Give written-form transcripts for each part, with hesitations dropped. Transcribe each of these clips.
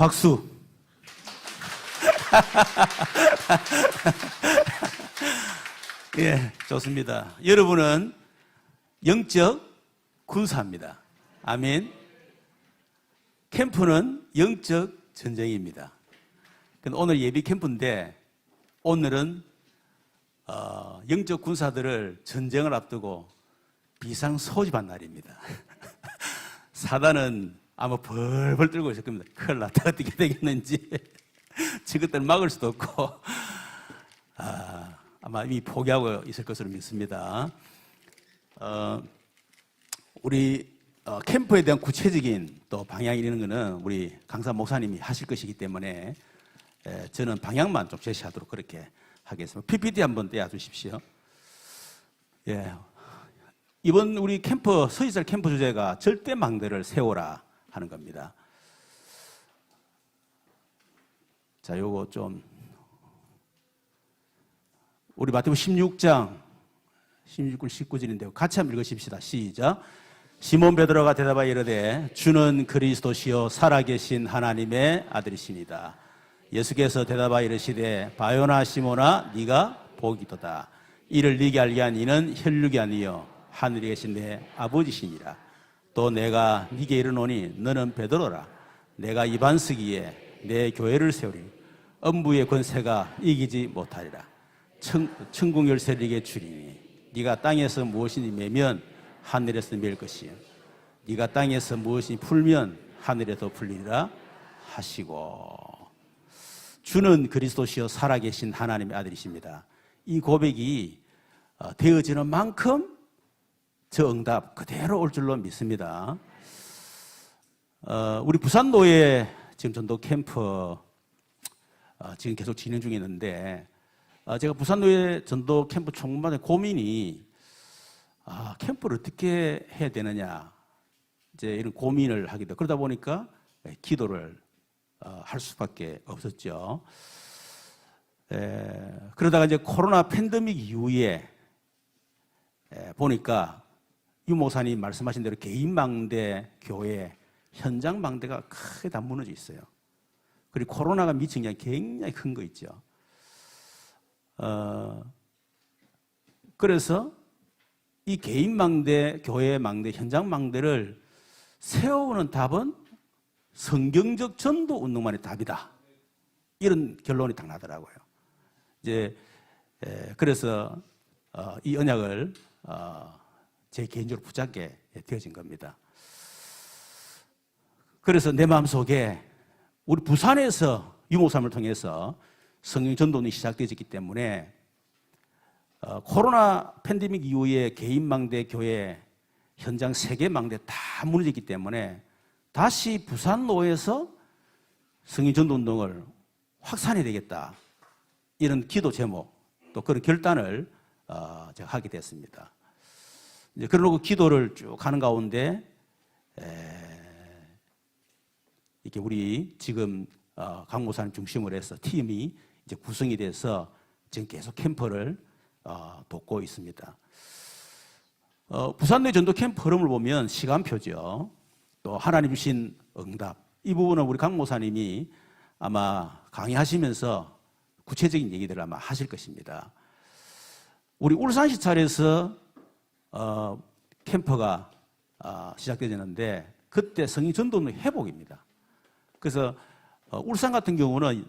박수. 예, 좋습니다. 여러분은 영적 군사입니다. 아멘. 캠프는 영적 전쟁입니다. 오늘 예비 캠프인데 오늘은 영적 군사들을 전쟁을 앞두고 비상 소집한 날입니다. 사단은 아마 벌벌 떨고 있을 겁니다. 큰일 났다. 어떻게 되겠는지. 지금부터는 막을 수도 없고 아마 이미 포기하고 있을 것으로 믿습니다. 우리 캠프에 대한 구체적인 또 방향 이런 거는 우리 강사 목사님이 하실 것이기 때문에 저는 방향만 좀 제시하도록 그렇게 하겠습니다. PPT 한번 떼어주십시오. 예. 이번 우리 캠프, 서희살 캠프 주제가 절대 망대를 세워라 하는 겁니다. 자, 요거 좀, 우리 마태복음 16장, 16절, 19절인데요. 같이 한번 읽으십시다. 시작. 시몬 베드로가 대답하여 이르되 주는 그리스도시요 살아계신 하나님의 아들이시니다. 예수께서 대답하여 이르시되 바요나 시몬아 네가 복이도다. 이를 네게 알게 한 이는 혈육이 아니요 하늘에 계신 내 아버지시니라. 또 내가 네게 이르노니 너는 베드로라. 내가 이 반석 위에 내 교회를 세우리니 음부의 권세가 이기지 못하리라. 천국 열쇠를 네게 주리니 네가 땅에서 무엇이니 매면 하늘에서 맬 것이요 네가 땅에서 무엇이니 풀면 하늘에서 풀리리라 하시고. 주는 그리스도시요 살아계신 하나님의 아들이십니다. 이 고백이 되어지는 만큼 저 응답 그대로 올 줄로 믿습니다. 우리 부산노예 지금 전도 캠프 지금 계속 진행 중에 있는데 제가 부산노예 전도 캠프 총무반의 고민이 캠프를 어떻게 해야 되느냐 이제 이런 고민을 하게 돼. 그러다 보니까 기도를 할 수밖에 없었죠. 그러다가 이제 코로나 팬데믹 이후에 보니까 유 목사님 말씀하신 대로 개인 망대, 교회, 현장 망대가 크게 다 무너져 있어요. 그리고 코로나가 미친 게 굉장히 큰 거 있죠. 그래서 이 개인 망대, 교회 망대, 현장 망대를 세우는 답은 성경적 전도 운동만이 답이다. 이런 결론이 딱 나더라고요. 이제 그래서 이 언약을 제 개인적으로 붙잡게 되어진 겁니다. 그래서 내 마음속에 우리 부산에서 유목사님을 통해서 성경 전도는 시작되었기 때문에 코로나 팬데믹 이후에 개인 망대, 교회, 현장 세계 망대 다 무너졌기 때문에 다시 부산노에서 성경 전도 운동을 확산해야 되겠다. 이런 기도 제목 또 그런 결단을 제가 하게 됐습니다. 이제 그러고 기도를 쭉 하는 가운데 이렇게 우리 지금 강 목사님 중심으로 해서 팀이 이제 구성이 돼서 지금 계속 캠프를 돕고 있습니다. 부산내 전도 캠프 흐름을 보면 시간표죠. 또 하나님 주신 응답 이 부분은 우리 강 목사님이 아마 강의하시면서 구체적인 얘기들을 아마 하실 것입니다. 우리 울산 시찰에서 캠프가 시작되었는데 그때 성인 전도는 회복입니다. 그래서 울산 같은 경우는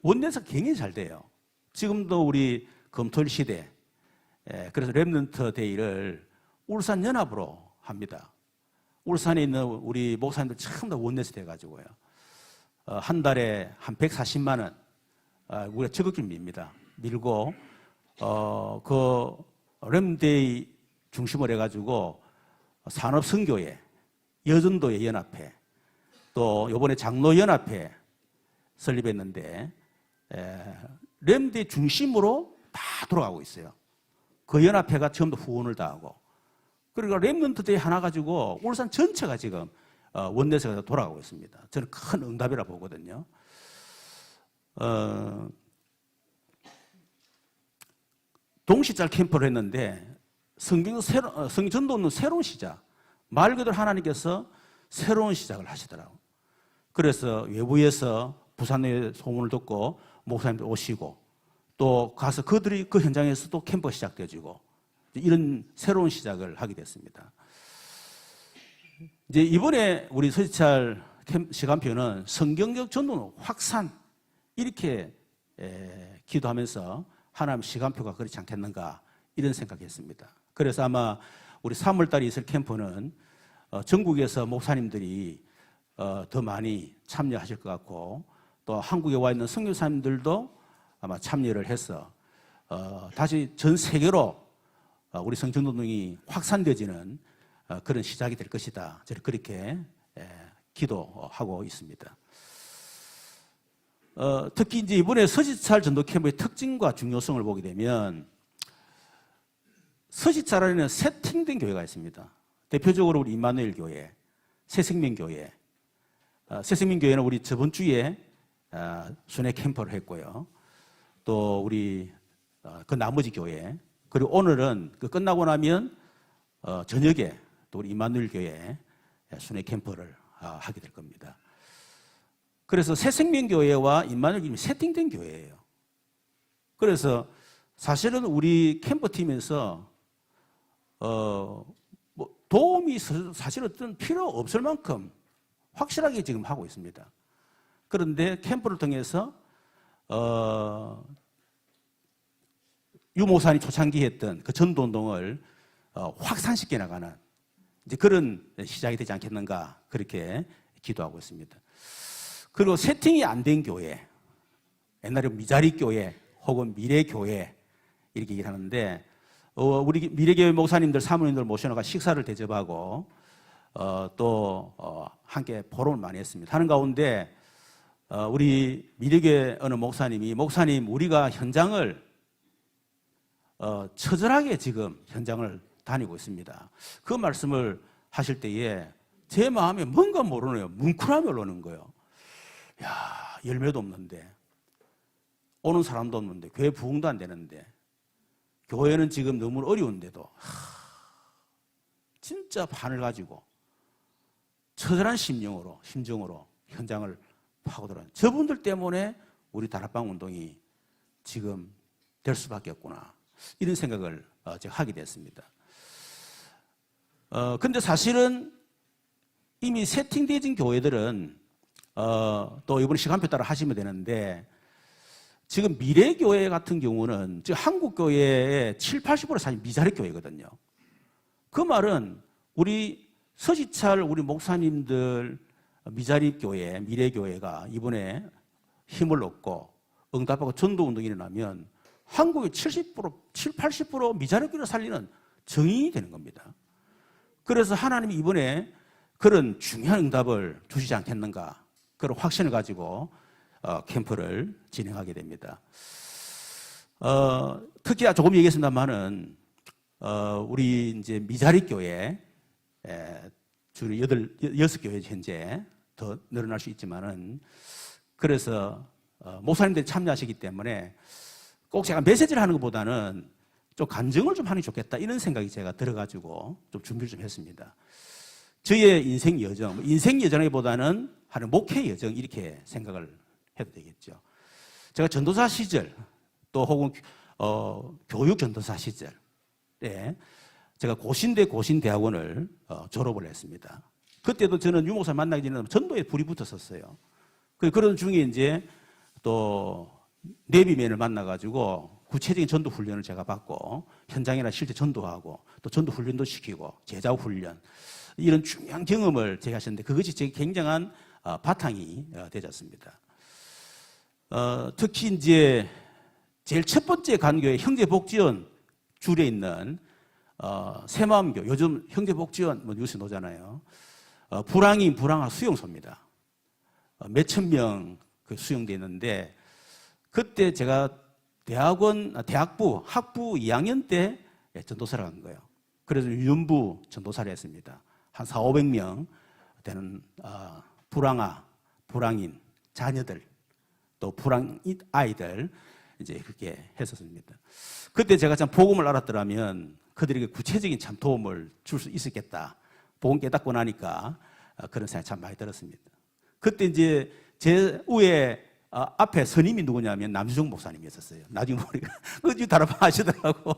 원내에서 굉장히 잘 돼요. 지금도 우리 금토일 시대 그래서 렘넌트 데이를 울산 연합으로 합니다. 울산에 있는 우리 목사님들 전부 다 원내에서 돼가지고요. 한 달에 한 140만 원 우리가 적극적으로 밉니다. 밀고 그 렘데이 중심으로 해가지고 산업선교회, 여전도회 연합회, 또 이번에 장로연합회 설립했는데 렘데이 중심으로 다 돌아가고 있어요. 그 연합회가 전부 후원을 다 하고 그러니까 렘넌트 데이 하나 가지고 울산 전체가 지금 원내에서 돌아가고 있습니다. 저는 큰 응답이라 보거든요. 동시달 캠프를 했는데 성경 전도는 새로운 시작. 말 그대로 하나님께서 새로운 시작을 하시더라고요. 그래서 외부에서 부산의 소문을 듣고 목사님들 오시고 또 가서 그들이 그 현장에서도 캠프가 시작되어지고 이런 새로운 시작을 하게 됐습니다. 이제 이번에 우리 서지찰 시간표는 성경적 전도는 확산 이렇게 기도하면서 하나님 시간표가 그렇지 않겠는가 이런 생각했습니다. 그래서 아마 우리 3월달에 있을 캠프는 전국에서 목사님들이 더 많이 참여하실 것 같고 또 한국에 와 있는 선교사님들도 아마 참여를 해서 다시 전 세계로 우리 성전운동이 확산되어지는 그런 시작이 될 것이다. 저는 그렇게 기도하고 있습니다. 특히 이제 이번에 서지찰 전도 캠프의 특징과 중요성을 보게 되면 서지찰 안에는 세팅된 교회가 있습니다. 대표적으로 우리 임마누엘 교회, 새생명교회. 새생명교회는 우리 저번 주에 순회 캠프를 했고요. 또 우리 그 나머지 교회, 그리고 오늘은 그 끝나고 나면 저녁에 또 우리 임마누엘 교회 순회 캠프를 하게 될 겁니다. 그래서 새생명교회와 임마누엘 교회는 세팅된 교회예요. 그래서 사실은 우리 캠프팀에서 뭐 도움이 사실 어떤 필요 없을 만큼 확실하게 지금 하고 있습니다. 그런데 캠프를 통해서 유 목사님 초창기 했던 그 전도운동을 확산시켜 나가는 이제 그런 시작이 되지 않겠는가 그렇게 기도하고 있습니다. 그리고 세팅이 안 된 교회, 옛날에 미자리 교회 혹은 미래교회 이렇게 얘기를 하는데 우리 미래교회 목사님들 사모님들 모셔놓고 식사를 대접하고 또 함께 포럼을 많이 했습니다. 하는 가운데 우리 미래교회 어느 목사님이 목사님 우리가 현장을 처절하게 지금 현장을 다니고 있습니다. 그 말씀을 하실 때에 제 마음에 뭔가 모르네요. 뭉클함이 올라오는 거예요. 야, 열매도 없는데 오는 사람도 없는데 교회 부흥도 안 되는데 교회는 지금 너무 어려운데도 진짜 판을 가지고 처절한 심정으로 현장을 파고들어요. 저분들 때문에 우리 다락방 운동이 지금 될 수밖에 없구나 이런 생각을 제가 하게 됐습니다. 근데 사실은 이미 세팅되어진 교회들은 또 이번 시간표 따라 하시면 되는데 지금 미래교회 같은 경우는 지금 한국교회의 70~80% 사실 미자립 교회거든요. 그 말은 우리 서지찰 우리 목사님들 미자립 교회, 미래교회가 이번에 힘을 얻고 응답하고 전도운동이 일어나면 한국의 70%, 80% 미자립 교회를 살리는 정인이 되는 겁니다. 그래서 하나님이 이번에 그런 중요한 응답을 주시지 않겠는가 그런 확신을 가지고 캠프를 진행하게 됩니다. 특히 조금 얘기했습니다만은 우리 이제 미자립 교회 주로 6교회 현재 더 늘어날 수 있지만은 그래서 목사님들이 참여하시기 때문에 꼭 제가 메시지를 하는 것보다는 좀 간증을 좀 하는 게 좋겠다 이런 생각이 제가 들어가지고 좀 준비를 좀 했습니다. 저의 인생 여정, 인생 여정보다는 하는 목회 여정 이렇게 생각을 해도 되겠죠. 제가 전도사 시절 또 혹은 교육 전도사 시절에 제가 고신대 고신대학원을 졸업을 했습니다. 그때도 저는 유 목사 만나기 전에 전도에 불이 붙었었어요. 그런 중에 이제 또 내비맨을 만나가지고 구체적인 전도 훈련을 제가 받고 현장이나 실제 전도하고 또 전도 훈련도 시키고 제자 훈련 이런 중요한 경험을 제가 하셨는데 그것이 제 굉장한 바탕이 되졌습니다. 특히 이제 제일 첫 번째 간교회 형제복지원 줄에 있는 새마음교 요즘 형제복지원 뭐 뉴스 나오잖아요. 불황인 불황화 수용소입니다. 몇천 명 그 수용돼 있는데 그때 제가 학부 2학년 때 전도사를 간 거예요. 그래서 유년부 전도사를 했습니다. 한 400~500명 되는 불황아, 불황인 자녀들 또 불황 아이들 이제 그렇게 했었습니다. 그때 제가 참 복음을 알았더라면 그들에게 구체적인 참 도움을 줄 수 있었겠다. 복음 깨닫고 나니까 그런 생각이 참 많이 들었습니다. 그때 이제 제 위에 앞에 선임이 누구냐면 남주정 목사님이었어요. 나중에 보니까 어디 다락방 하시더라고.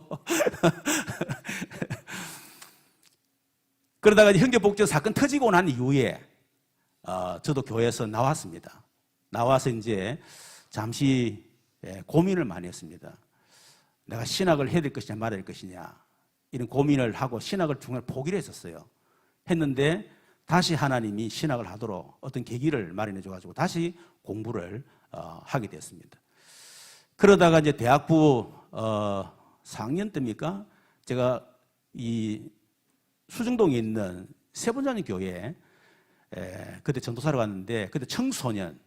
그러다가 형제복지원 사건 터지고 난 이후에 저도 교회에서 나왔습니다. 나와서 이제 잠시 고민을 많이 했습니다. 내가 신학을 해야 될 것이냐 말아야 될 것이냐 이런 고민을 하고 신학을 중간에 포기를 했었어요. 했는데 다시 하나님이 신학을 하도록 어떤 계기를 마련해 줘가지고 다시 공부를 하게 됐습니다. 그러다가 이제 대학부 4학년 때입니까? 제가 이 수정동에 있는 세번장님 교회에 그때 전도사로 갔는데 그때 청소년,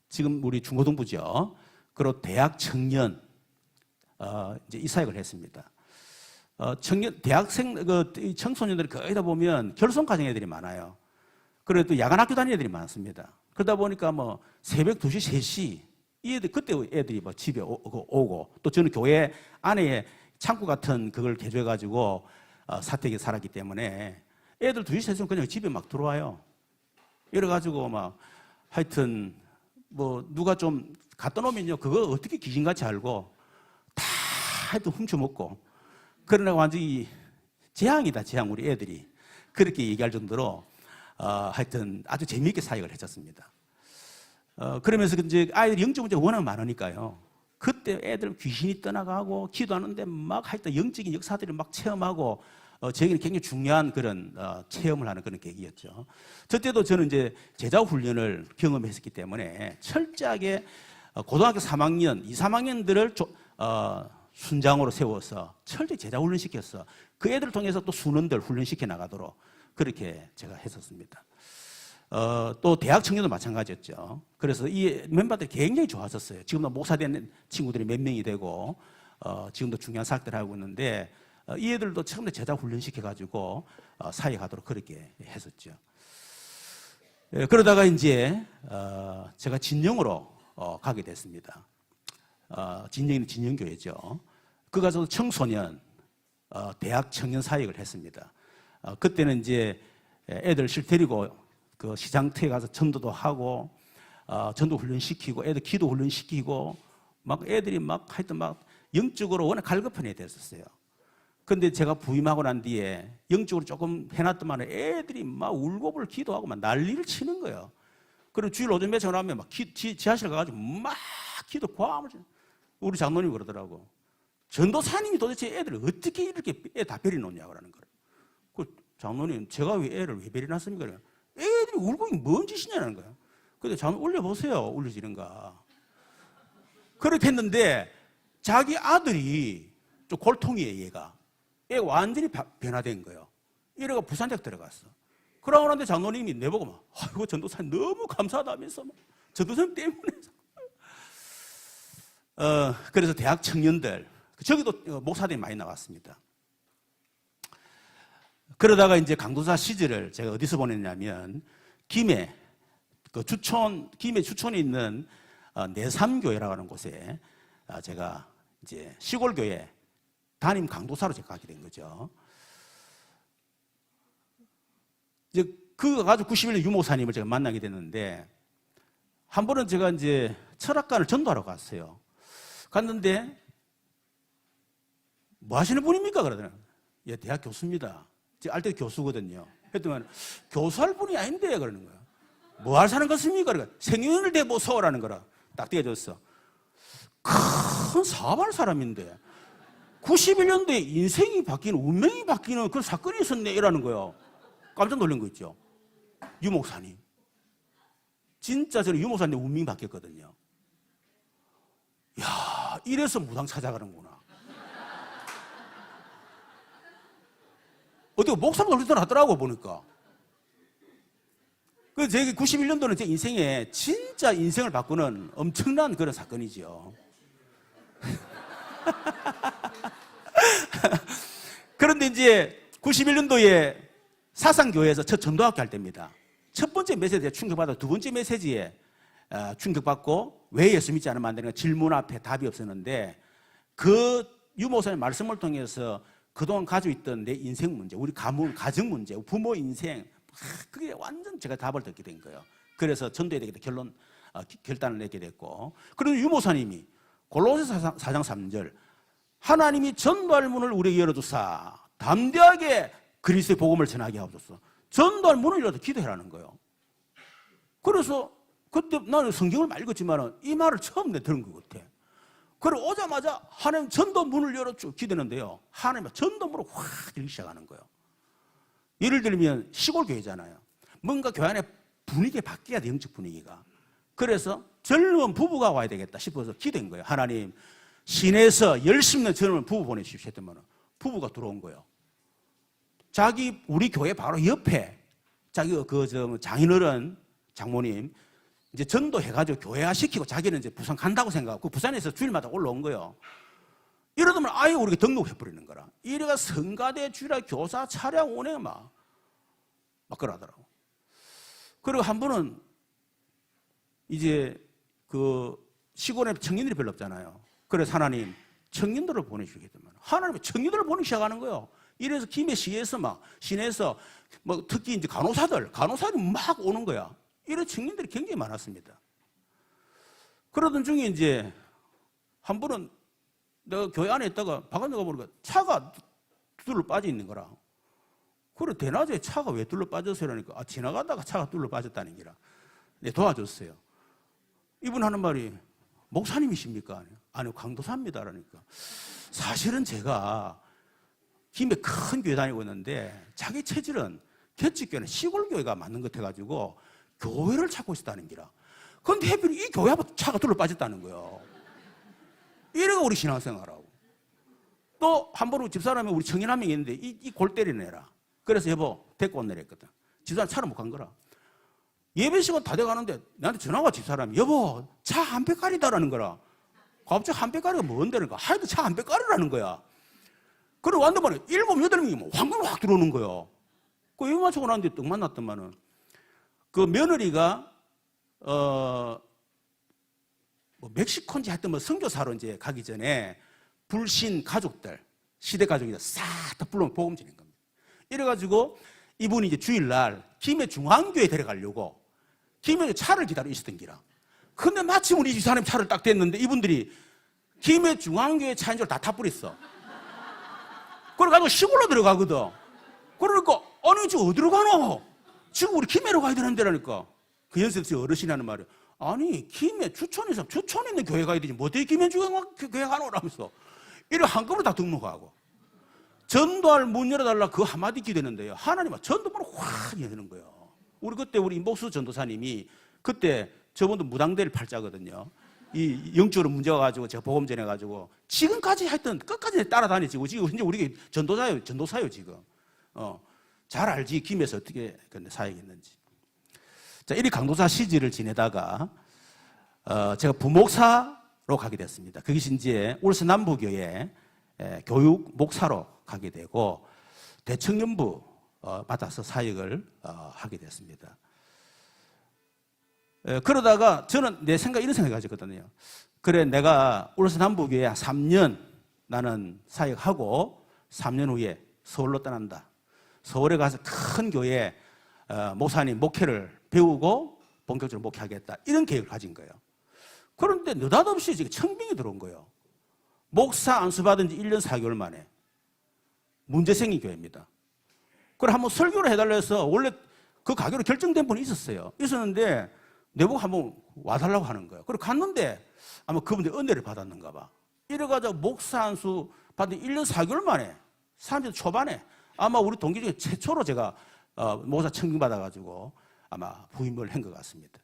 지금 우리 중고등부죠. 그리고 대학 청년 이제 이사역을 했습니다. 청년 대학생 청소년들이 거의 다 보면 결손 가정 애들이 많아요. 그래도 야간 학교 다니는 애들이 많습니다. 그러다 보니까 뭐 새벽 2시, 3시 이 애들 그때 애들이 뭐 집에 오고 또 저는 교회 안에 창고 같은 그걸 개조해 가지고 사택에 살았기 때문에 애들 2시, 3시면 그냥 집에 막 들어와요. 이래 가지고 막 하여튼 뭐 누가 좀 갖다 놓으면요 그거 어떻게 귀신같이 알고 다 하여튼 훔쳐먹고 그러나 완전히 재앙이다 재앙 우리 애들이 그렇게 얘기할 정도로 하여튼 아주 재미있게 사역을 했었습니다. 그러면서 이제 아이들 영적 문제가 워낙 많으니까요. 그때 애들 귀신이 떠나가고 기도하는데 막 하여튼 영적인 역사들을 막 체험하고 저에게는 굉장히 중요한 그런 체험을 하는 그런 계기였죠. 저 때도 저는 이제 제자 훈련을 경험했었기 때문에 철저하게 고등학교 3학년, 2, 3학년들을 순장으로 세워서 철저히 제자 훈련시켰어. 그 애들을 통해서 또 순원들 훈련시켜 나가도록 그렇게 제가 했었습니다. 또 대학 청년도 마찬가지였죠. 그래서 이 멤버들이 굉장히 좋았었어요. 지금도 목사 된 친구들이 몇 명이 되고 지금도 중요한 사역들을 하고 있는데 이 애들도 처음에 제자 훈련시켜가지고 사역하도록 그렇게 했었죠. 그러다가 이제 제가 진영으로 가게 됐습니다. 진영은 진영교회죠. 그 가서 청소년, 대학 청년 사역을 했습니다. 그때는 이제 애들 실 데리고 그 시장터에 가서 전도도 하고 전도 훈련시키고 애들 기도 훈련시키고 막 애들이 막 하여튼 막 영적으로 워낙 갈급한 애들이 됐었어요. 근데 제가 부임하고 난 뒤에 영적으로 조금 해놨더만 애들이 막 울고불 기도하고 막 난리를 치는 거예요. 그리고 주일 오전 매천 하면 막 지하실 가가지고 막 기도 과음을 우리 장로님이 그러더라고. 전도사님이 도대체 애들을 어떻게 이렇게 애 다 베려놓냐 그러는 거예요. 그 장로님 제가 왜 애를 왜 베려놨습니까? 애들이 울고 뭔 짓이냐는 거예요. 근데 장로 올려보세요. 울려지는가. 그렇게 했는데 자기 아들이 좀 골통이에요 얘가. 얘가 완전히 변화된 거예요. 이래가 부산대학 들어갔어. 그러고 나는데 장로님이 내보고 막, 아이고, 전도사님 너무 감사하다면서, 막, 전도사님 때문에. 그래서 대학 청년들, 저기도 목사들이 많이 나왔습니다. 그러다가 이제 강도사 시절을 제가 어디서 보냈냐면, 김해 주촌에 있는 내삼교회라고 하는 곳에 제가 이제 시골교회 담임 강도사로 제가 가게 된 거죠. 이제 그 가지고 91년 유목사님을 제가 만나게 됐는데 한 번은 제가 이제 철학관을 전도하러 갔어요. 갔는데 뭐 하시는 분입니까? 그러더라고요. 예, 대학 교수입니다. 제가 알때 교수거든요. 했더니 교수할 분이 아닌데 그러는 거예요. 뭐 할 사는 것입니까? 그러니까 생명을 대보 서라는 거라 딱 떼어줬어. 큰 사업할 사람인데 91년도에 인생이 바뀌는 운명이 바뀌는 그런 사건이 있었네 이라는 거예요. 깜짝 놀란 거 있죠. 유 목사님. 진짜 저는 유 목사님 운명이 바뀌었거든요. 야, 이래서 무당 찾아가는구나. 어떻게 목사님 놀리더라 하더라고 보니까. 그 제가 91년도는 제 인생에 진짜 인생을 바꾸는 엄청난 그런 사건이죠. 그런데 이제 91년도에 사상교회에서 첫 전도학교 할 때입니다. 첫 번째 메시지에 충격받아 두 번째 메시지에 충격받고 왜 예수 믿지 않으면 안 되는가 질문 앞에 답이 없었는데 그 유목사님 말씀을 통해서 그동안 가지고 있던 내 인생 문제, 우리 가정 문제, 부모 인생 그게 완전 제가 답을 듣게 된 거예요. 그래서 전도해야 되겠다 결단을 내게 됐고, 그리고 유모사님이 골로새 4장 3절 하나님이 전도할 문을 우리에게 열어주사 담대하게 그리스도의 복음을 전하게 하옵소서. 전도할 문을 열어도 기도해라는 거예요. 그래서 그때 나는 성경을 많이 읽었지만 이 말을 처음 내 들은 것 같아. 그리고 오자마자 하나님 전도 문을 열어줘 기도했는데요, 하나님은 전도 문을 확 열기 시작하는 거예요. 예를 들면 시골 교회잖아요. 뭔가 교회 안에 분위기가 바뀌어야 돼, 영적 분위기가. 그래서 젊은 부부가 와야 되겠다 싶어서 기도한 거예요. 하나님, 시내에서 열심히 있는 젊은 부부 보내주십시오 했더니 부부가 들어온 거예요. 우리 교회 바로 옆에 자기 장인어른 장모님 이제 전도해가지고 교회화 시키고 자기는 이제 부산 간다고 생각하고 부산에서 주일마다 올라온 거예요. 이러더만 아예 우리가 등록해버리는 거라. 이래가 성가대, 주일학, 교사, 차량, 운행 막 그러더라고. 그리고 한 번은 이제 그 시골에 청년들이 별로 없잖아요. 그래서 하나님 청년들을 보내주겠다면 하나님이 청년들을 보내기 시작하는 거예요. 이래서 김해 시에서 시내에서 특히 이제 간호사들이 막 오는 거야. 이런 청년들이 굉장히 많았습니다. 그러던 중에 이제 한 번은 내가 교회 안에 있다가 바깥에 가보니까 차가 둘러 빠져 있는 거라. 그래, 대낮에 차가 왜 둘러 빠졌어요? 그러니까 지나가다가 차가 둘러 빠졌다는 기라. 네, 도와줬어요. 이분 하는 말이 목사님이십니까? 아니요, 강도사입니다. 그러니까 사실은 제가 김해 큰 교회 다니고 있는데 자기 체질은 개척교회는 시골 교회가 맞는 것 같아가지고 교회를 찾고 있었다는 기라. 그런데 하필 이 교회하고 차가 둘러 빠졌다는 거예요. 이래가 우리 신앙생활하고. 또 한 번 집사람이 우리 청년 한 명이 있는데 이 골 때리는 애라. 그래서 여보 데리고 온다 했거든. 집사람 차를 못 간 거라. 예배 시간 다 돼가는데 나한테 전화가 집사람이 여보 차 한 배깔이다라는 거라. 갑자기 한 배깔이가 뭔데는 거야. 하여튼 차 한 배깔이라는 거야. 그리고 완전히 7, 8명이 황금 확 들어오는 거예요. 그 예배 마치고 나는데 떡 만났더만은 그 며느리가 멕시코인지 하여튼 선교사로 이제 가기 전에 불신 가족들, 시대 가족이다 싹 다 불러면 복음 전인 겁니다. 이래가지고 이분이 이제 주일날 김해 중앙교회 데려가려고 김해 차를 기다리고 있었던 기라. 근데 마침 우리 집사람 차를 딱 댔는데 이분들이 김해 중앙교회 차인 줄 다 타버렸어. 그래가지고 시골로 들어가거든. 그러니까 아니 지금 어디로 가노? 지금 우리 김해로 가야 되는데라니까. 그 연세대 어르신이 하는 말이야. 아니 김해 주천에 있는 교회 가야 되지 뭐 어떻게 김해 교회 가노라면서 이래 한꺼번에 다 등록하고 전도할 문 열어달라 그 한마디 기대는데요, 하나님은 전도문을 확 여는 거예요. 우리 임복수 전도사님이 그때 저분도 무당될 팔자거든요. 이 영적으로 문제가 가지고 제가 복음 전해가지고 지금까지 하여튼 끝까지 따라다니지고 지금 이제 우리 전도사요 지금. 잘 알지 김에서 어떻게 사역했는지. 자, 이리 강도사 시절을 지내다가 제가 부목사로 가게 됐습니다. 그것이 이제 울산 남부교회 교육 목사로 가게 되고 대청년부 받아서 사역을 하게 됐습니다. 그러다가 저는 내 생각 이런 생각을 가졌거든요. 그래 내가 울산 남부교회 3년 나는 사역하고 3년 후에 서울로 떠난다. 서울에 가서 큰 교회 목사님 목회를 배우고 본격적으로 목회하겠다. 이런 계획을 가진 거예요. 그런데 느닷없이 지금 청빙이 들어온 거예요. 목사 안수받은 지 1년 4개월 만에 문제 생긴 교회입니다. 그래 한번 설교를 해달라 해서 원래 그 가기로 결정된 분이 있었는데 내보고 한번 와달라고 하는 거예요. 그리고 갔는데 아마 그분들이 은혜를 받았는가 봐. 이래가지고 목사 안수 받은 1년 4개월 만에 30대 초반에 아마 우리 동기 중에 최초로 제가 목사 청빙 받아가지고 아마 부임을 한 것 같습니다.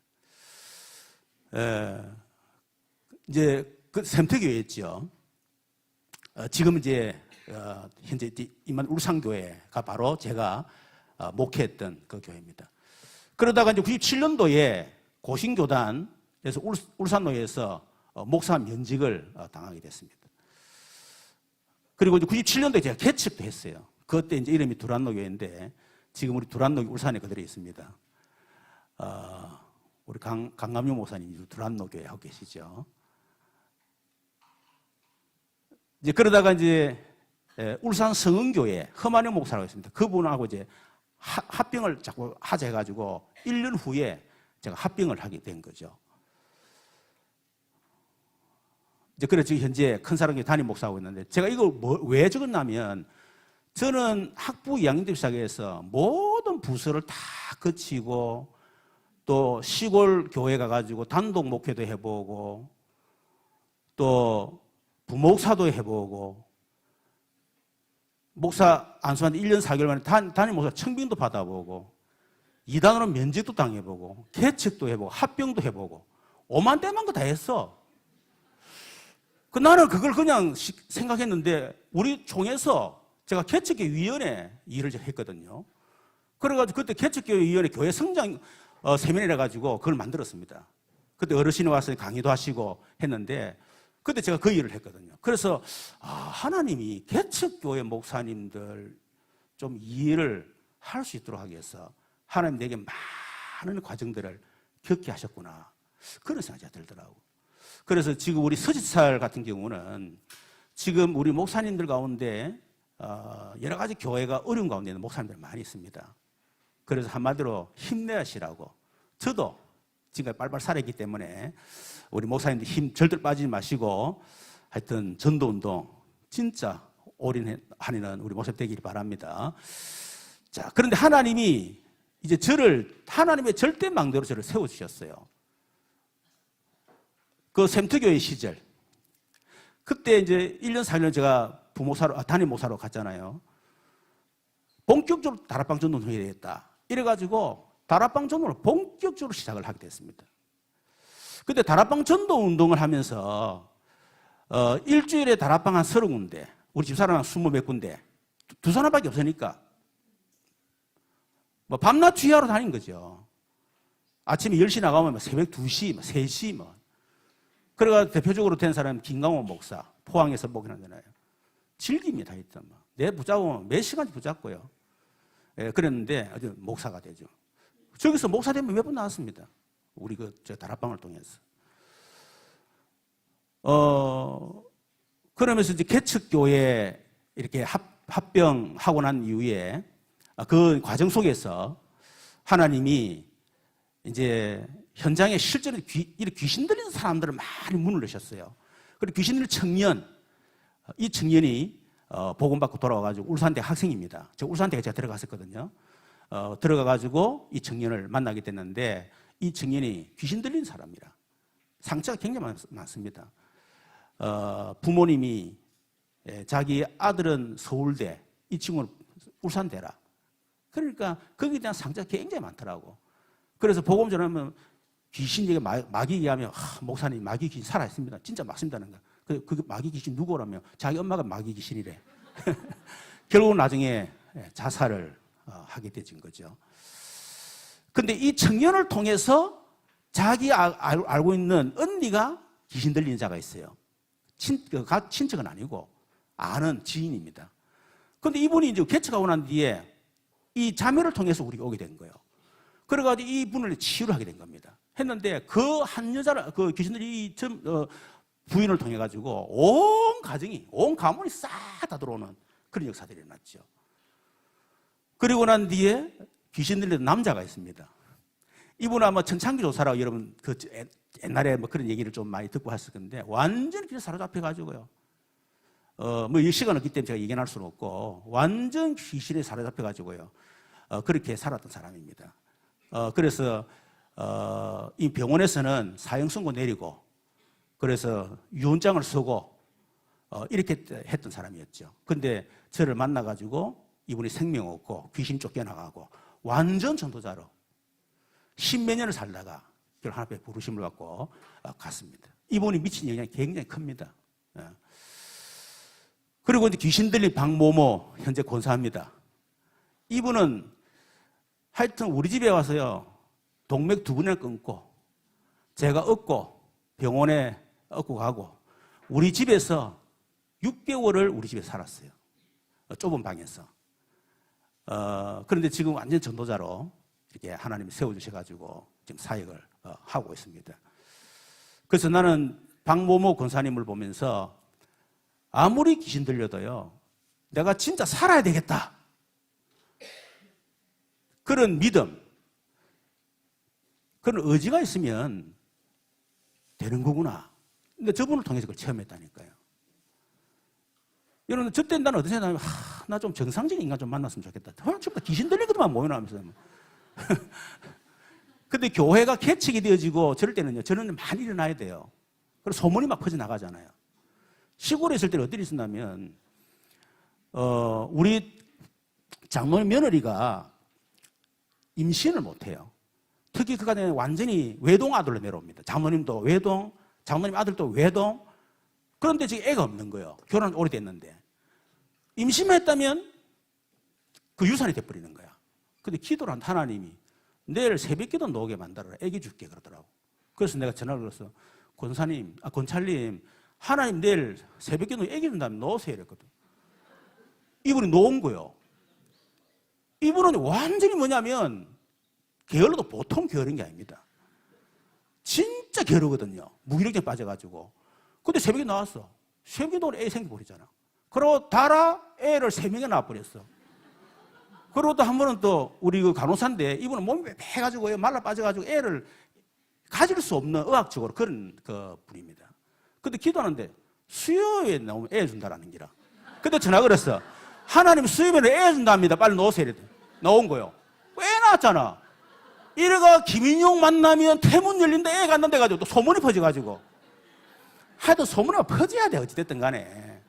이제 그 샘터교회였죠. 지금 이제 현재 임한 울산교회가 바로 제가 목회했던 그 교회입니다. 그러다가 이제 97년도에 고신교단에서 울산노예에서 목사 면직을 당하게 됐습니다. 그리고 이제 97년도에 제가 개척도 했어요. 그때 이제 이름이 두란노교회인데 지금 우리 두란노교 울산에 그대로 있습니다. 우리 강감용 목사님이 두란노교회 하고 계시죠. 이제 그러다가 이제 울산 성흥교회 허만영 목사라고 있습니다. 그분하고 이제 합병을 자꾸 하자 해가지고 1년 후에 제가 합병을 하게 된 거죠. 이제 그래서 지금 현재 큰 사랑교회 담임 목사하고 있는데, 제가 이걸 왜 적었냐면, 저는 학부 2학년 때 시작해서 모든 부서를 다 거치고, 또 시골 교회 가가지고 단독 목회도 해보고, 또 부목사도 해보고, 목사 안수한테 1년 4개월 만에 담임 목사 청빙도 받아보고, 이단으로 면직도 당해보고, 개척도 해보고, 합병도 해보고, 오만대만 거 다 했어. 나는 그걸 그냥 생각했는데, 우리 총에서 제가 개척교회 위원회 일을 했거든요. 그래가지고 그때 개척교회 위원회 교회 성장 세미나를 해가지고 그걸 만들었습니다. 그때 어르신이 와서 강의도 하시고 했는데, 그때 제가 그 일을 했거든요. 그래서 하나님이 개척교회 목사님들 좀 이 일을 할 수 있도록 하기 위해서 하나님 내게 많은 과정들을 겪게 하셨구나, 그런 생각이 들더라고요. 그래서 지금 우리 서지찰 같은 경우는 지금 우리 목사님들 가운데 여러 가지 교회가 어려운 가운데 있는 목사님들 많이 있습니다. 그래서 한마디로 힘내시라고, 저도 지금까지 빨빨 살아있기 때문에 우리 목사님들 힘 절대 빠지지 마시고, 하여튼 전도운동 진짜 올인하는 우리 목사님 되기를 바랍니다. 자, 그런데 하나님이 이제 저를 하나님의 절대망대로 저를 세워주셨어요. 그 샘트교회 시절, 그때 이제 1년 4년 제가 담임 목사로 갔잖아요. 본격적으로 다락방 전도를 해야 되겠다, 이래가지고 다락방 전도를 본격적으로 시작을 하게 됐습니다. 근데 다락방 전도 운동을 하면서 일주일에 다락방 한 30군데, 우리 집사람 한 20몇 군데, 두 사람밖에 없으니까 뭐 밤낮 주의하러 다닌 거죠. 아침에 10시 나가면 새벽 2시, 3시 뭐. 그래가 대표적으로 된 사람은 김강원 목사, 포항에서 목회하잖아요. 즐깁니다, 하여튼 뭐. 내 붙잡으면 몇 시간씩 붙잡고요. 예, 그랬는데 아주 목사가 되죠. 저기서 목사 되면 몇 번 나왔습니다. 우리 저 다락방을 통해서. 그러면서 이제 개척교회 이렇게 합병하고 난 이후에 그 과정 속에서 하나님이 이제 현장에 실제로 귀신 들린 사람들을 많이 문을 여셨어요. 그리고 귀신 들린 청년, 이 청년이 복음 받고 돌아와가지고 울산대 학생입니다. 저 울산대에 제가 들어갔었거든요. 들어가가지고 이 청년을 만나게 됐는데, 이 청년이 귀신 들린 사람이라 상처가 굉장히 많습니다. 부모님이 자기 아들은 서울대, 이 친구는 울산대라. 그러니까 거기에 대한 상처가 굉장히 많더라고. 그래서 복음 전하면 귀신에게 마귀 얘기하면, 목사님 마귀 귀신 살아있습니다, 진짜 맞습니다는 거야. 그 마귀 귀신 누구라며? 자기 엄마가 마귀 귀신이래. 결국은 나중에 자살을 하게 되진 거죠. 근데 이 청년을 통해서 자기 알고 있는 언니가 귀신 들린 자가 있어요. 친척은 아니고 아는 지인입니다. 근데 이분이 이제 개척하고 난 뒤에 이 자매를 통해서 우리가 오게 된 거예요. 그래가지고 이분을 치유를 하게 된 겁니다. 했는데 그 한 여자를, 그 귀신들이 부인을 통해 가지고 온 가정이, 온 가문이 싹 다 들어오는 그런 역사들이 일어났죠. 그리고 난 뒤에 귀신 들린 남자가 있습니다. 이분은 아마 천창기 조사라고 여러분 옛날에 뭐 그런 얘기를 좀 많이 듣고 하셨을 건데, 완전히 귀신 사로잡혀 가지고요. 뭐 이 시간 없기 때문에 제가 얘기할 수는 없고, 완전 귀신에 사로잡혀 가지고요. 그렇게 살았던 사람입니다. 그래서 이 병원에서는 사형 선고 내리고, 그래서 유언장을 쓰고 이렇게 했던 사람이었죠. 근데 저를 만나가지고 이분이 생명 없고 귀신 쫓겨나가고 완전 전도자로 십몇 년을 살다가 결국 하나님의 부르심을 받고 갔습니다. 이분이 미친 영향이 굉장히 큽니다. 그리고 이제 귀신 들린 박모모 현재 권사입니다. 이분은 하여튼 우리 집에 와서요, 동맥 2번이나 끊고 제가 업고 병원에 업고 가고, 우리 집에서 6개월을 우리 집에 살았어요. 좁은 방에서. 그런데 지금 완전 전도자로 이렇게 하나님이 세워주셔가지고 지금 사역을 하고 있습니다. 그래서 나는 박모모 권사님을 보면서 아무리 귀신 들려도요, 내가 진짜 살아야 되겠다, 그런 믿음, 그런 의지가 있으면 되는 거구나. 근데 저분을 통해서 그걸 체험했다니까요. 여러분, 저때 나는 어떤 생각이 나면, 나 좀 정상적인 인간 좀 만났으면 좋겠다. 전부 다 귀신 들린 것만 모여나면서. 근데 교회가 개척이 되어지고 저럴 때는요, 저는 많이 일어나야 돼요. 그리고 소문이 막 퍼져나가잖아요. 시골에 있을 때는 어떤 일이 있었냐면, 우리 장모님 며느리가 임신을 못해요. 특히 그가 완전히 외동 아들로 내려옵니다. 장모님도 외동, 장모님 아들도 외동. 그런데 지금 애가 없는 거예요. 결혼 오래됐는데. 임신만 했다면 그 유산이 돼버리는 거야. 근데 기도를 한 하나님이 내일 새벽기도 나오게 만들어라. 애기 줄게 그러더라고. 그래서 내가 전화를 걸어서 권찰님, 하나님 내일 새벽기도 애기 준다면 넣으세요 이랬거든. 이분이 놓은 거예요. 이분은 완전히 뭐냐면 게을러도 보통 게으른 게 아닙니다. 진짜 게으르거든요. 무기력증에 빠져가지고. 근데 새벽에 나왔어. 새벽에 나오면 애 생겨버리잖아. 그러고 애를 3명이 낳아버렸어. 그러고 또 한 번은 또 우리 그 간호사인데 이분은 몸이 해가지고 말라 빠져가지고 애를 가질 수 없는 의학적으로 그런 그 분입니다. 근데 기도하는데 수요일에 나오면 애 준다라는 기라. 근데 전화 걸었어. 하나님 수요일에 애 준답니다. 빨리 놓으세요. 나온 거요. 애 낳았잖아. 이래가 김인용 만나면 태문 열린다 애가 안 난다 해가지고 또 소문이 퍼져가지고. 하여튼 소문이 퍼져야 돼. 어찌됐든 간에.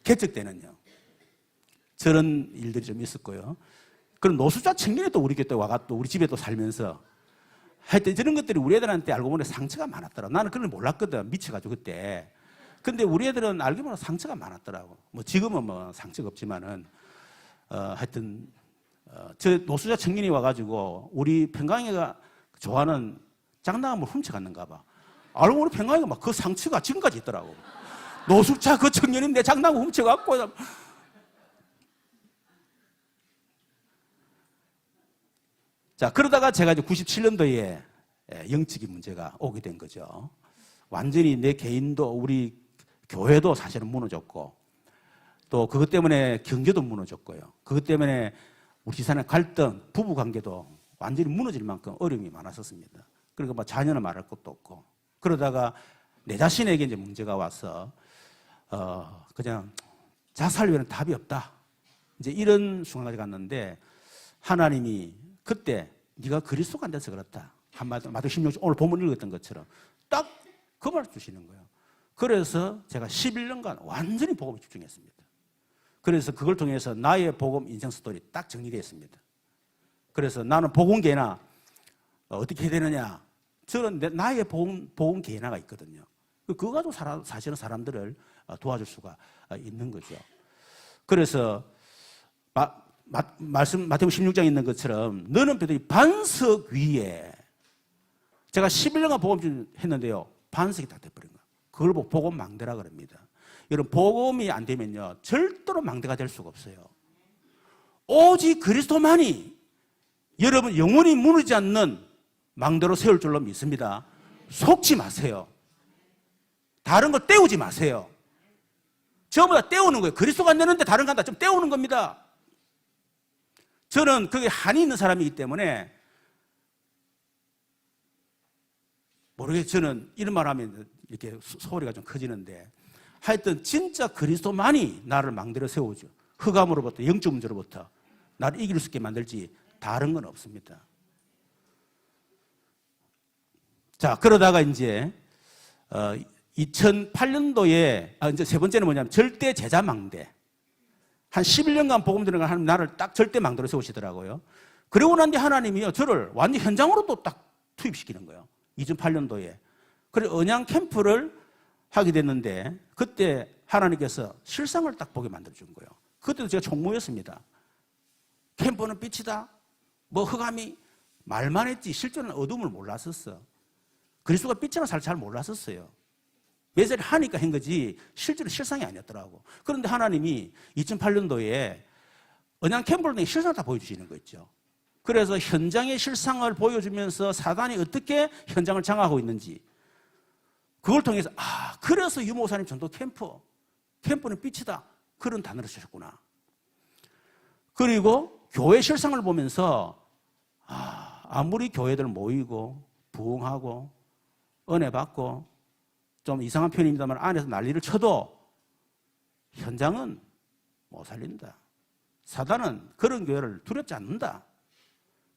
개척 때는요. 저런 일들이 좀 있었고요. 그럼 노숙자 청년이 또 우리 곁에 와가 또 우리 집에 또 살면서 하여튼 저런 것들이 우리 애들한테 알고 보니 상처가 많았더라. 나는 그걸 몰랐거든. 미쳐가지고 그때. 근데 우리 애들은 알고 보니 상처가 많았더라고. 뭐 지금은 뭐 상처가 없지만은 하여튼 저 노숙자 청년이 와가지고 우리 평강이가 좋아하는 장난감을 훔쳐갔는가 봐. 알고 보니 평강이가 막 그 상처가 지금까지 있더라고. 노숙자 그 청년이 내 장난감 훔쳐갖고. 자, 그러다가 제가 이제 97년도에 영적인 문제가 오게 된 거죠. 완전히 내 개인도 우리 교회도 사실은 무너졌고 또 그것 때문에 경제도 무너졌고요. 그것 때문에 우리 집안의 갈등, 부부 관계도 완전히 무너질 만큼 어려움이 많았었습니다. 그러니까 뭐 자녀는 말할 것도 없고 그러다가 내 자신에게 이제 문제가 와서 그냥 자살 외에는 답이 없다. 이제 이런 순간까지 갔는데 하나님이 그때 네가 그리스도가 안 돼서 그렇다. 한마디로 마태복음 16장 오늘 본문 읽었던 것처럼 딱 그 말 주시는 거예요. 그래서 제가 11년간 완전히 복음에 집중했습니다. 그래서 그걸 통해서 나의 복음 인생 스토리 딱 정리되었습니다. 그래서 나는 복음 개나 어떻게 해야 되느냐. 저는 나의 복음 개나가 있거든요. 그거 가지고 사실은 사람들을 도와줄 수가 있는 거죠. 그래서 마태복음 16장에 있는 것처럼 너는 베드로이 반석 위에 제가 11년간 복음 했는데요. 반석이 다 돼버린 거예요. 그걸 보고 복음 망대라 그럽니다. 여러분 복음이 안 되면요. 절대로 망대가 될 수가 없어요. 오직 그리스도만이 여러분 영원히 무너지지 않는 망대로 세울 줄로 믿습니다. 속지 마세요. 다른 걸 떼우지 마세요. 전부 다 떼우는 거예요. 그리스도가 안 되는데 다른 거 한다. 좀 떼우는 겁니다. 저는 그게 한이 있는 사람이기 때문에 모르겠어요. 저는 이런 말 하면 이렇게 소리가 좀 커지는데 하여튼 진짜 그리스도만이 나를 망대로 세우죠. 흑암으로부터 영적 문제로부터 나를 이길 수 있게 만들지 다른 건 없습니다. 자, 그러다가 이제 2008년도에 이제 세 번째는 뭐냐면 절대 제자 망대. 한 11년간 복음 드리는 하나님 나를 딱 절대 망대로 세우시더라고요. 그러고 난 뒤에 하나님이요 저를 완전 현장으로 또 딱 투입시키는 거예요. 2008년도에. 그래서 언양 캠프를 하게 됐는데 그때 하나님께서 실상을 딱 보게 만들어준 거예요. 그때도 제가 총무였습니다. 캠프는 빛이다. 뭐 흑암이 말만 했지 실제로는 어둠을 몰랐었어. 그리스도가 빛이라는 사실 잘 몰랐었어요. 예전에 하니까 한 거지 실제로 실상이 아니었더라고. 그런데 하나님이 2008년도에 언양 캠프를 통해 실상을 다 보여주시는 거 있죠. 그래서 현장의 실상을 보여주면서 사단이 어떻게 현장을 장악하고 있는지 그걸 통해서 그래서 유 목사님 전도 캠프는 빛이다. 그런 단어를 쓰셨구나. 그리고 교회 실상을 보면서 아무리 교회들 모이고 부흥하고 은혜 받고 좀 이상한 표현입니다만 안에서 난리를 쳐도 현장은 못 살린다. 사단은 그런 교회를 두렵지 않는다.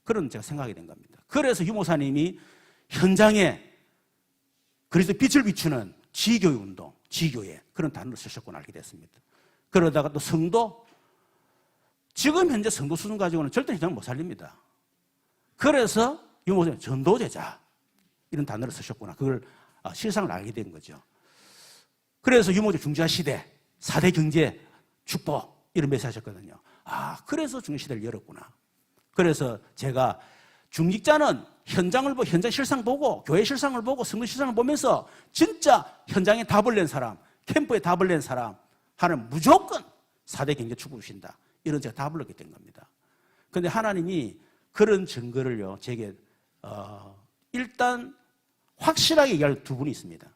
그런 제가 생각이 된 겁니다. 그래서 유목사님이 현장에 그리스도 빛을 비추는 지교회 운동, 지교회 그런 단어를 쓰셨구나 알게 됐습니다. 그러다가 또 성도, 지금 현재 성도 수준 가지고는 절대 현장을 못 살립니다. 그래서 유목사님 전도제자 이런 단어를 쓰셨구나. 그걸 실상을 알게 된 거죠. 그래서 유목사님 중재시대 4대 경제 축복 이런 메시지 하셨거든요. 그래서 중재시대를 열었구나. 그래서 제가 중직자는 현장 실상 보고 교회 실상을 보고 성도 실상을 보면서 진짜 현장에 답을 낸 사람, 캠프에 답을 낸 사람 하는 무조건 4대 경제 축복 주신다. 이런 제가 답을 얻게 된 겁니다. 그런데 하나님이 그런 증거를요 제게 일단 확실하게 얘기할 두 분이 있습니다.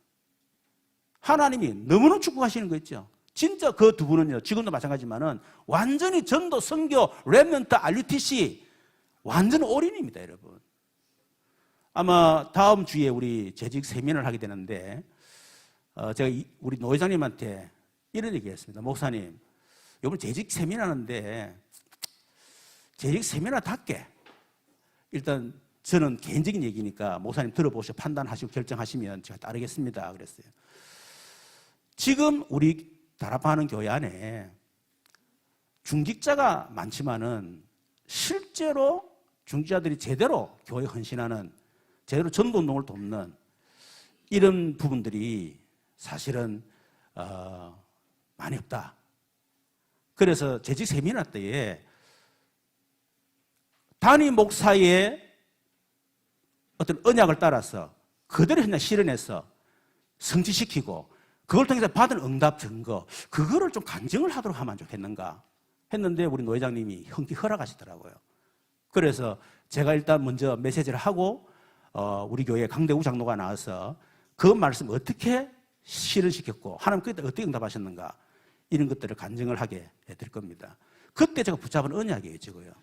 하나님이 너무나 축복하시는 거 있죠. 진짜 그 두 분은요 지금도 마찬가지지만은 완전히 전도, 선교, 렘넌트, RUTC 완전 올인입니다, 여러분. 아마 다음 주에 우리 재직 세미나를 하게 되는데 제가 우리 노 회장님한테 이런 얘기했습니다. 목사님, 이번 재직 세미나 하는데 재직 세미나답게 일단 저는 개인적인 얘기니까 목사님 들어보시고 판단하시고 결정하시면 제가 따르겠습니다. 그랬어요. 지금 우리 다락방하는 교회 안에 중직자가 많지만은 실제로 중직자들이 제대로 교회에 헌신하는, 제대로 전도운동을 돕는 이런 부분들이 사실은 많이 없다. 그래서 재직 세미나 때에 단임 목사의 어떤 언약을 따라서 그대로 현장 실현해서 성취시키고 그걸 통해서 받은 응답 증거, 그거를 좀 간증을 하도록 하면 좋겠는가 했는데 우리 노 회장님이 흔쾌히 허락하시더라고요. 그래서 제가 일단 먼저 메시지를 하고 우리 교회 강대우 장로가 나와서 그 말씀 어떻게 실현시켰고 하나님 그때 어떻게 응답하셨는가 이런 것들을 간증을 하게 될 겁니다. 그때 제가 붙잡은 언약이에요, 저거요.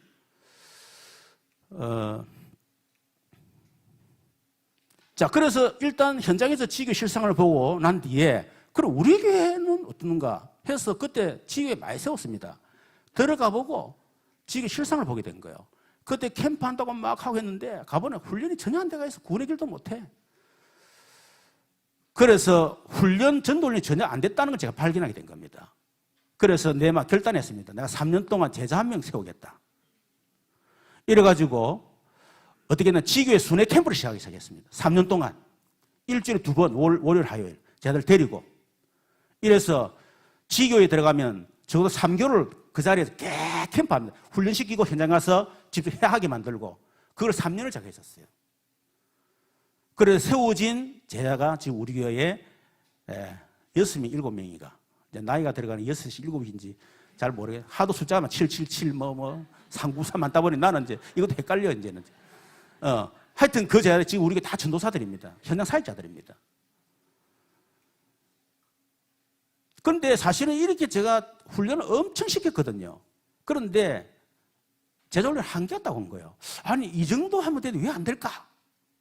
자, 그래서 일단 현장에서 지교 실상을 보고 난 뒤에 그럼 우리 교회는 어떻는가 해서 그때 지교에 많이 세웠습니다. 들어가 보고 지교 실상을 보게 된 거예요. 그때 캠프 한다고 막 하고 했는데 가보니 훈련이 전혀 안 돼가 있어. 구원의 길도 못해. 그래서 훈련 전도훈련이 전혀 안 됐다는 걸 제가 발견하게 된 겁니다. 그래서 내가 결단했습니다. 내가 3년 동안 제자 한 명 세우겠다. 이래가지고 어떻게 했나 지교회 순회 캠프를 시작하기 시작했습니다. 3년 동안 일주일에 2번 월요일 화요일 제자들 데리고 이래서 지교회에 들어가면 적어도 3개월을 그 자리에서 캠프합니다. 훈련시키고 현장 가서 직접 해하게 만들고 그걸 3년을 제가 했었어요. 그래서 세워진 제자가 지금 우리 교회에 6명, 7명이가 나이가 들어가는 6시, 7시인지 잘 모르겠어요. 하도 숫자만 777 393만 따보니 나는 이제 이것도 헷갈려 이제는. 하여튼 그 제자들 지금 우리가 다 전도사들입니다. 현장 사역자들입니다. 그런데 사실은 이렇게 제가 훈련을 엄청 시켰거든요. 그런데 제자 훈련을 한계였다고 한 거예요. 아니 이 정도 하면 되는데 왜 안 될까?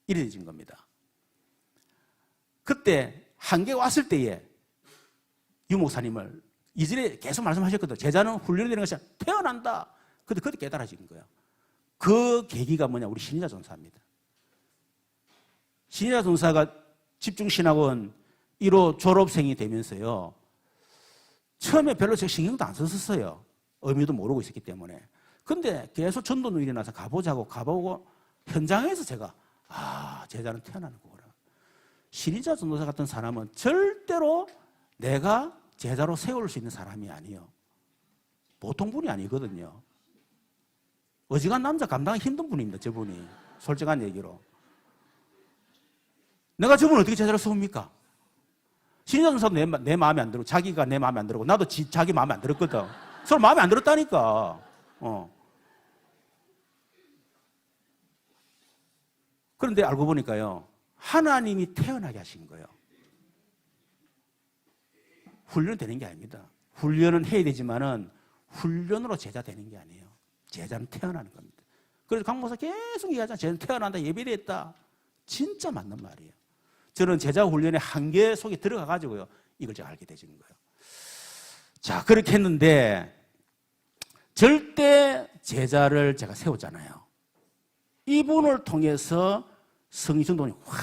이래진 겁니다. 그때 한계가 왔을 때에 유 목사님을 이전에 계속 말씀하셨거든요. 제자는 훈련이 되는 것이 태어난다. 근데 그때 깨달아진 거예요. 그 계기가 뭐냐? 우리 신의자 전사입니다. 신의자 전사가 집중신학원 1호 졸업생이 되면서요. 처음에 별로 제가 신경도 안 썼었어요. 의미도 모르고 있었기 때문에. 근데 계속 전도는 일어나서 가보고 현장에서 제가 제자는 태어나는 거구나. 신의자 전도사 같은 사람은 절대로 내가 제자로 세울 수 있는 사람이 아니에요. 보통 분이 아니거든요. 어지간 남자 감당하기 힘든 분입니다. 저분이. 솔직한 얘기로. 내가 저분을 어떻게 제자로 세웁니까? 신의자 전사도 내 마음에 안 들고 자기가 내 마음에 안 들고 나도 자기 마음에 안 들었거든. 서로 마음에 안 들었다니까. 그런데 알고 보니까요. 하나님이 태어나게 하신 거예요. 훈련은 되는 게 아닙니다. 훈련은 해야 되지만은 훈련으로 제자 되는 게 아니에요. 제자는 태어나는 겁니다. 그래서 강 목사 계속 얘기하잖아요. 쟤는 태어난다, 예비됐다. 진짜 맞는 말이에요. 저는 제자 훈련의 한계 속에 들어가 가지고요, 이걸 제가 알게 되는 거예요. 자, 그렇게 했는데 절대 제자를 제가 세웠잖아요. 이분을 통해서 성리전동이 확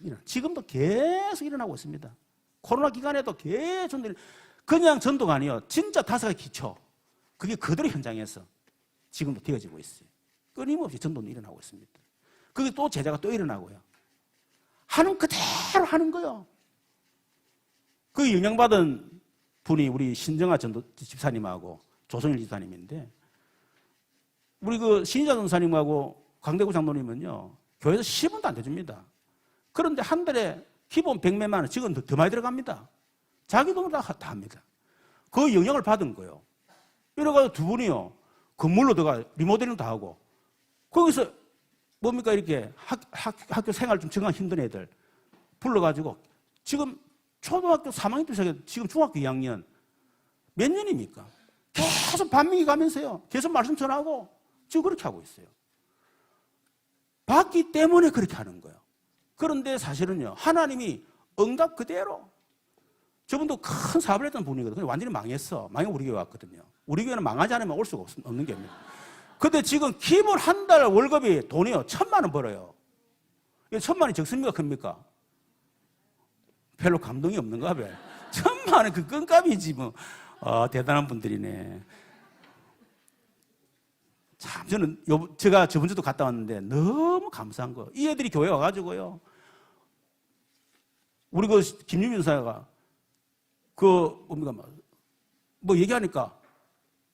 일어나. 지금도 계속 일어나고 있습니다. 코로나 기간에도 계속 그냥 전도가 아니에요. 진짜 5가지 기초. 그게 그대로 현장에서 지금도 되어지고 있어요. 끊임없이 전도는 일어나고 있습니다. 그게 또 제자가 또 일어나고요. 하는 그대로 하는 거예요. 그 영향받은 분이 우리 신정아 전도 집사님하고 조성일 집사님인데, 우리 그 신희자 전사님하고 강대구 장로님은요, 교회에서 10원도 안 대줍니다. 그런데 한 달에 기본 100몇만 원, 지금 더 많이 들어갑니다. 자기 돈으로 다 합니다. 그 영향을 받은 거예요. 이래가지고 두 분이요, 건물로 들어가 리모델링 다 하고, 거기서 뭡니까, 이렇게 학교 생활 좀 적응 힘든 애들 불러가지고, 지금 초등학교 3학년 때 시작해서 지금 중학교 2학년, 몇 년입니까? 계속 반명이 가면서요, 계속 말씀 전하고, 지금 그렇게 하고 있어요. 받기 때문에 그렇게 하는 거예요. 그런데 사실은요, 하나님이 응답 그대로, 저분도 큰 사업을 했던 분이거든요. 완전히 망했어. 망해 우리 교회 왔거든요. 우리 교회는 망하지 않으면 올 수가 없는 게 없습니다. 근데 지금 기본 한 달 월급이 돈이요, 1,000만 원 벌어요. 1,000만 원이 적습니까? 큽니까? 별로 감동이 없는가 봐요. 1,000만 원 그 끈값이지 뭐. 대단한 분들이네. 참, 저는 제가 저번 주도 갔다 왔는데 너무 감사한 거. 이 애들이 교회 와가지고요, 우리 그 김유민 사회가 뭐 얘기하니까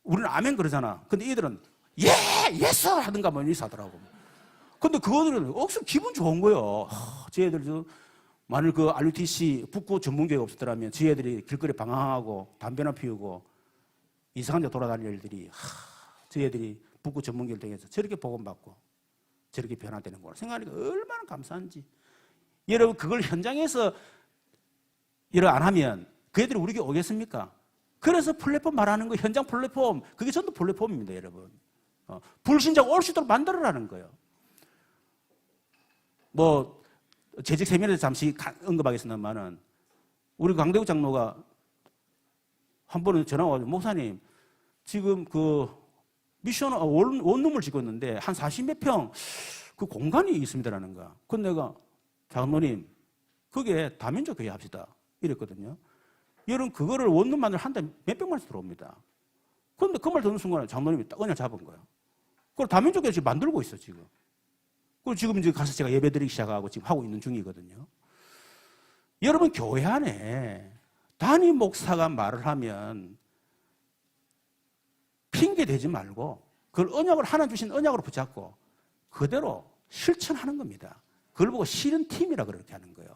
우리는 아멘 그러잖아. 근데 얘들은 예스 하든가 뭐 이렇게 하더라고. 근데 그거들은 억수로 기분 좋은 거예요. 쟤들 만일 그 RUTC 북구 전문교회가 없었더라면 쟤들이 길거리 방황하고 담배나 피우고 이상한 데 돌아다닐 일들이, 쟤들이 북구 전문교회를 통해서 저렇게 복음받고 저렇게 변화되는 거라 생각하니까 얼마나 감사한지. 여러분, 그걸 현장에서 안 하면 그 애들이 우리 교회 오겠습니까? 그래서 플랫폼 말하는 거, 현장 플랫폼, 그게 전부 플랫폼입니다, 여러분. 불신자가 올 수 있도록 만들어라는 거예요. 뭐 재직 세미나에서 잠시 언급하겠습니다만은, 우리 강대구 장로가 한 번은 전화가 와서, 목사님, 지금 그 미션 원룸을 짓고 있는데 한 40몇 평 그 공간이 있습니다라는 거야. 근데 내가, 장로님, 그게 다민족 교회 합시다 이랬거든요. 여러분, 그거를 원룸 만들 한 달에 몇백만 원씩 들어옵니다. 그런데 그 말 듣는 순간에 장로님이 딱 언약 잡은 거예요. 그걸 다민족 교회 지금 만들고 있어, 지금. 그리고 지금 이제 가서 제가 예배 드리기 시작하고 지금 하고 있는 중이거든요. 여러분, 교회 안에 담임 목사가 말을 하면 핑계 대지 말고 그걸 언약을, 하나 주신 언약으로 붙잡고 그대로 실천하는 겁니다. 그걸 보고 실현 팀이라 그렇게 하는 거예요.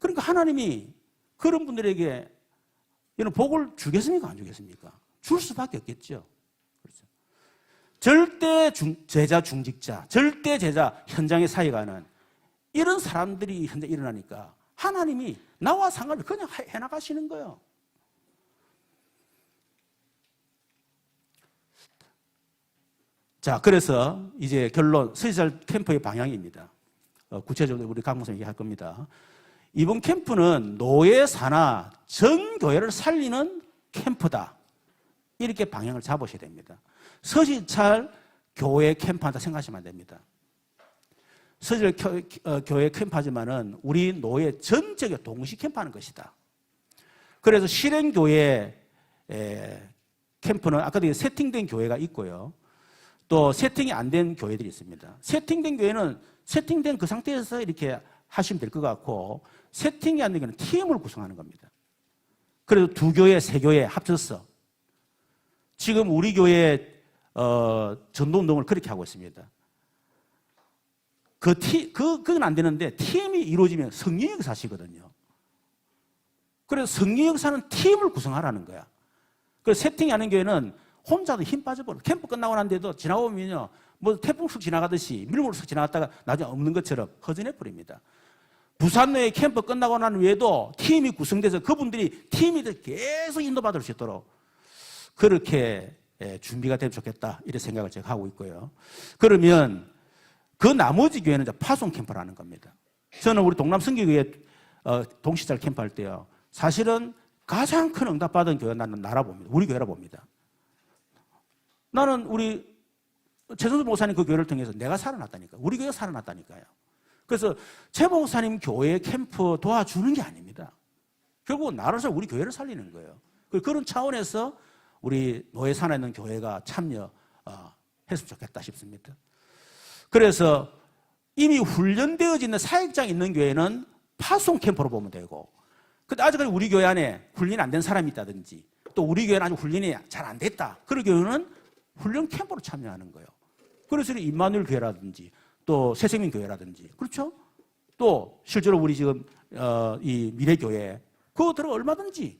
그러니까 하나님이 그런 분들에게 이런 복을 주겠습니까? 안 주겠습니까? 줄 수밖에 없겠죠. 그렇죠. 절대 제자 중직자, 절대 제자 현장에 사역하는 이런 사람들이 현재 일어나니까 하나님이 나와 상관없이 그냥 해나가시는 거예요. 자, 그래서 이제 결론, 서지살 캠프의 방향입니다. 구체적으로 우리 강 목사님 얘기할 겁니다. 이번 캠프는 노예 산하 전 교회를 살리는 캠프다. 이렇게 방향을 잡으셔야 됩니다. 서지찰 교회 캠프한다 생각하시면 안 됩니다. 서지찰 교회 캠프하지만은 우리 노예 전적에 동시 캠프하는 것이다. 그래서 실행교회 캠프는 아까도 세팅된 교회가 있고요. 또 세팅이 안 된 교회들이 있습니다. 세팅된 교회는 세팅된 그 상태에서 이렇게 하시면 될 것 같고, 세팅이 안 된 교회는 팀을 구성하는 겁니다. 그래서 2교회, 3교회 합쳐서 지금 우리 교회 전도운동을 그렇게 하고 있습니다. 그건 안 되는데 팀이 이루어지면 성령 역사시거든요. 그래서 성령 역사는 팀을 구성하라는 거야. 그래서 세팅이 안 된 교회는 혼자도 힘 빠져버려. 캠프 끝나고 난데도 지나보면요, 뭐 태풍 쑥 지나가듯이 밀물 쑥 지나갔다가 나중에 없는 것처럼 허전해버립니다. 부산로에 캠프 끝나고 난 후에도 팀이 구성돼서 그분들이 팀이 계속 인도받을 수 있도록 그렇게 준비가 되면 좋겠다 이런 생각을 제가 하고 있고요. 그러면 그 나머지 교회는 이제 파송 캠프라는 겁니다. 저는 우리 동남성교회 동시달 캠프 할 때요. 사실은 가장 큰 응답받은 교회 나는 나라 봅니다. 우리 교회라 봅니다. 나는 우리 최선수 목사님 그 교회를 통해서 내가 살아났다니까. 우리 교회가 살아났다니까요. 그래서 최 목사님 교회 캠프 도와주는 게 아닙니다. 결국은 나라를 살고 우리 교회를 살리는 거예요. 그런 차원에서 우리 노예 산에 있는 교회가 참여했으면 좋겠다 싶습니다. 그래서 이미 훈련되어져 있는 사역장 있는 교회는 파송 캠프로 보면 되고, 근데 아직까지 우리 교회 안에 훈련이 안 된 사람이 있다든지, 또 우리 교회는 아직 훈련이 잘 안 됐다. 그런 교회는 훈련 캠프로 참여하는 거예요. 그래서 임마누엘 교회라든지, 또 새생명 교회라든지, 그렇죠? 또 실제로 우리 지금 이 미래교회, 그거 들어 얼마든지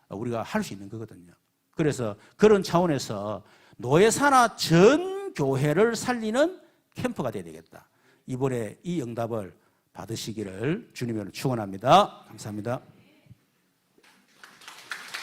우리가 할 수 있는 거거든요. 그래서 그런 차원에서 노예 산하 전 교회를 살리는 캠프가 돼야 되겠다. 이번에 이 응답을 받으시기를 주님으로 축원합니다. 감사합니다.